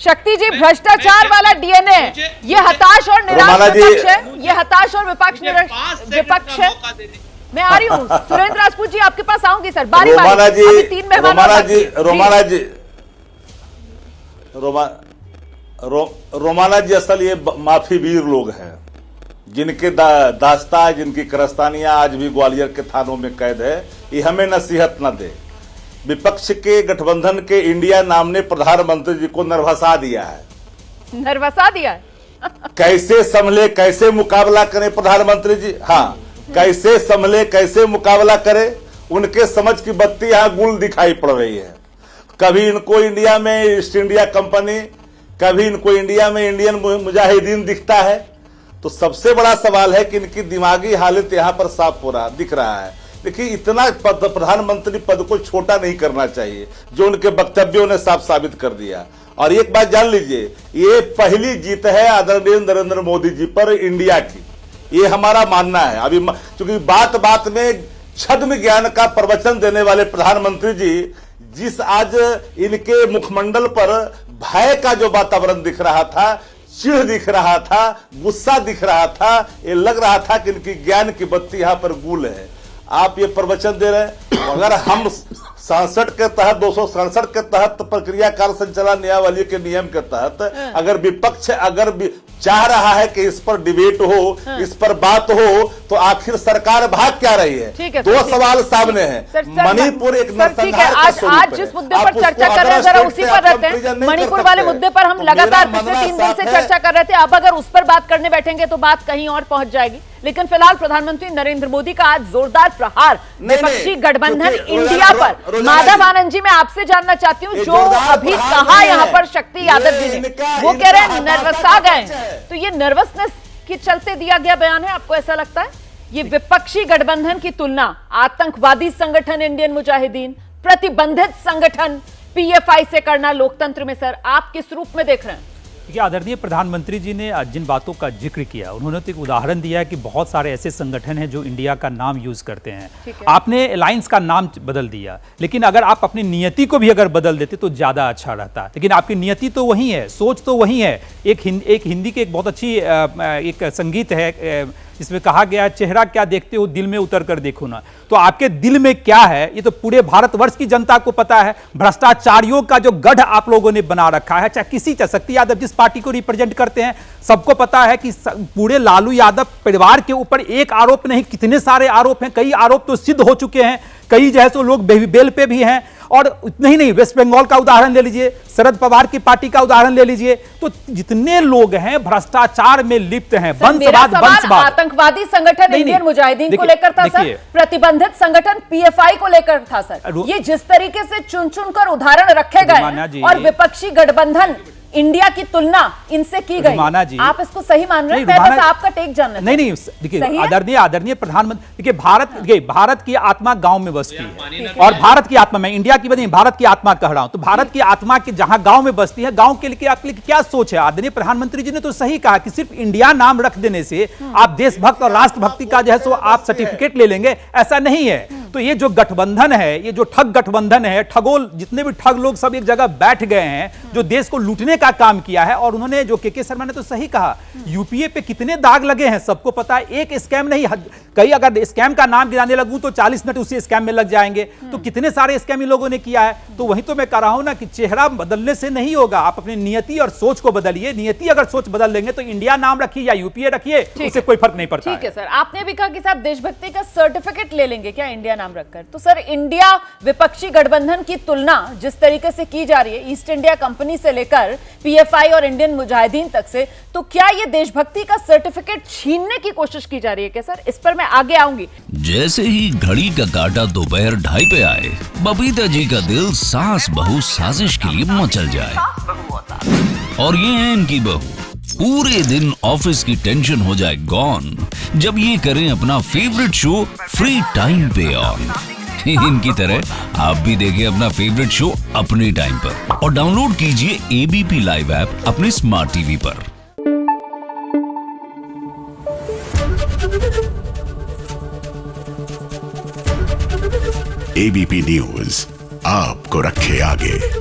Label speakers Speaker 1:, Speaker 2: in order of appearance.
Speaker 1: शक्ति जी, भ्रष्टाचार वाला डीएनए, ये हताश और निराश विपक्ष है, ये हताश और विपक्ष है। मैं आ रही हूँ सुरेंद्र राजपूत जी, आपके पास आऊंगी सर, बारी बारी। अभी 3 मेहमान।
Speaker 2: रोमाना जी असल ये माफी वीर लोग हैं, जिनके दास्ता, जिनकी कारस्तानियां आज भी ग्वालियर के थानों में कैद है। ये हमें नसीहत न दे। विपक्ष के गठबंधन के इंडिया नाम ने प्रधानमंत्री जी को नरभसा दिया है।
Speaker 1: नरभसा दिया है
Speaker 2: कैसे संभले, कैसे मुकाबला करें प्रधानमंत्री जी? हाँ, कैसे संभले, कैसे मुकाबला करें? उनके समझ की बत्ती यहां गुल दिखाई पड़ रही है। कभी इनको इंडिया में ईस्ट इंडिया कंपनी, कभी इनको इंडिया में इंडियन मुजाहिदीन दिखता है। तो सबसे बड़ा सवाल है कि इनकी दिमागी हालत यहां पर साफ हो रहा दिख रहा है। देखिए, इतना प्रधानमंत्री पद को छोटा नहीं करना चाहिए, जो उनके वक्तव्यों ने साफ साबित कर दिया। और एक बात जान लीजिए, ये पहली जीत है आदरणीय नरेंद्र मोदी जी पर इंडिया की, ये हमारा मानना है। अभी क्योंकि बात बात में छद्म ज्ञान का प्रवचन देने वाले प्रधानमंत्री जी, जिस आज इनके मुखमंडल पर भय का जो वातावरण दिख रहा था, चिढ़ दिख रहा था, गुस्सा दिख रहा था, ये लग रहा था कि इनकी ज्ञान की बत्ती यहां पर गुल है। आप ये प्रवचन दे रहे हैं। अगर हम 67 के तहत 267 के तहत प्रक्रिया कार्य संचालन नियमावली के नियम के तहत अगर विपक्ष चाह रहा है कि इस पर डिबेट हो, इस पर बात हो, तो आखिर सरकार भाग क्या रही है? दो सवाल सामने हैं। मणिपुर एक नरसंहार का स्वरूप है।
Speaker 1: आज जिस मुद्दे पर चर्चा कर रहे हैं जरा उसी पर रहते हैं। मणिपुर वाले मुद्दे पर हम लगातार पिछले 3 दिन से चर्चा कर रहे थे। अब अगर उस पर बात करने बैठेंगे तो बात कहीं और पहुंच जाएगी। लेकिन फिलहाल प्रधानमंत्री नरेंद्र मोदी का आज जोरदार प्रहार विपक्षी गठबंधन इंडिया पर। माधव आनंद जी, मैं आपसे जानना चाहती हूँ, जो अभी कहा यहाँ पर शक्ति यादव जी ने, वो कह रहे हैं नर्वस आ गए, तो ये नर्वसनेस के चलते दिया गया बयान है? आपको ऐसा लगता है? ये विपक्षी गठबंधन की तुलना आतंकवादी संगठन इंडियन मुजाहिदीन, प्रतिबंधित संगठन पीएफआई से करना लोकतंत्र में, सर आप किस रूप में देख रहे हैं?
Speaker 3: आदरणीय प्रधानमंत्री जी ने जिन बातों का जिक्र किया, उन्होंने तो एक उदाहरण दिया है कि बहुत सारे ऐसे संगठन हैं जो इंडिया का नाम यूज करते हैं। आपने अलायंस का नाम बदल दिया, लेकिन अगर आप अपनी नियति को भी अगर बदल देते तो ज्यादा अच्छा रहता। लेकिन आपकी नियति तो वही है, सोच तो वही है। एक हिंदी की एक बहुत अच्छी एक संगीत है, इसमें कहा गया है, चेहरा क्या देखते हो दिल में उतर कर देखो ना। तो आपके दिल में क्या है ये तो पूरे भारतवर्ष की जनता को पता है। भ्रष्टाचारियों का जो गढ़ आप लोगों ने बना रखा है, चाहे शक्ति यादव जिस पार्टी को रिप्रेजेंट करते हैं, सबको पता है कि पूरे लालू यादव परिवार के ऊपर एक आरोप नहीं, कितने सारे आरोप हैं। कई आरोप तो सिद्ध हो चुके हैं, कई जो है सो लोग बेल पे भी हैं। और इतना ही नहीं, वेस्ट बंगाल का उदाहरण ले लीजिए, शरद पवार की पार्टी का उदाहरण ले लीजिए। तो जितने लोग हैं भ्रष्टाचार में लिप्त हैं, वंशवाद
Speaker 1: आतंकवादी संगठन इंडियन मुजाहिदीन को लेकर था सर, प्रतिबंधित संगठन पीएफआई को लेकर था सर। ये जिस तरीके से चुन चुनकर उदाहरण रखे गए और विपक्षी गठबंधन इंडिया की तुलना इनसे की गई, आप इसको सही मान रहे हैं? मैं बस आपका टेक जानना।
Speaker 3: नहीं, देखिए आदरणीय प्रधानमंत्री, देखिए भारत की आत्मा गांव में बसती है, और भारत की आत्मा, मैं इंडिया की नहीं भारत की आत्मा कह रहा हूं। तो भारत की आत्मा के जहां गांव में बसती है, गांव के लिए आपके लिए क्या सोच है? आदरणीय प्रधानमंत्री जी ने तो सही कहा कि सिर्फ इंडिया नाम रख देने से आप देशभक्त और राष्ट्रभक्ति का जो है सो आप सर्टिफिकेट ले लेंगे, ऐसा नहीं है। तो ये जो गठबंधन है, ये जो ठग गठबंधन है, ठगोल जितने भी ठग लोग सब एक जगह बैठ गए हैं, जो देश को लूटने का काम किया है। और उन्होंने जो के शर्मा ने तो सही कहा, यूपीए पे कितने दाग लगे हैं सबको पता है। एक स्कैम नहीं, कई अगर स्कैम का नाम गिनाने लगूं तो 40 मिनट उसी स्कैम में लग जाएंगे। तो कितने सारे स्कैम इन लोगों ने किया है। तो वही तो मैं कह रहा हूं ना कि चेहरा बदलने से नहीं होगा, आप अपनी नियति और सोच को बदलिए। नियति अगर सोच बदल लेंगे तो इंडिया नाम रखिए या यूपीए रखिए, उससे कोई फर्क नहीं पड़ता।
Speaker 1: ठीक है सर, आपने भी कहा कि साहब देशभक्ति का सर्टिफिकेट ले लेंगे क्या इंडिया नाम रखकर? तो सर इंडिया विपक्षी गठबंधन की तुलना जिस तरीके से की जा रही है, ईस्ट इंडिया कंपनी से लेकर पीएफआई और इंडियन मुजाहिदीन तक से, तो क्या ये देशभक्ति का सर्टिफिकेट छीनने की कोशिश की जा रही है क्या सर? इस पर मैं आगे आऊंगी।
Speaker 4: जैसे ही घड़ी का काटा दोपहर 2:30 पे आए, बबीता जी का दिल सास बहू साजिश के लिए मचल जाए। और ये है इनकी बहू, पूरे दिन ऑफिस की टेंशन हो जाए गॉन जब ये करें अपना फेवरेट शो फ्री टाइम पे ऑन। इनकी तरह आप भी देखिए अपना फेवरेट शो अपने टाइम पर और डाउनलोड कीजिए एबीपी लाइव ऐप अपने स्मार्ट टीवी पर।
Speaker 5: एबीपी न्यूज आपको रखे आगे।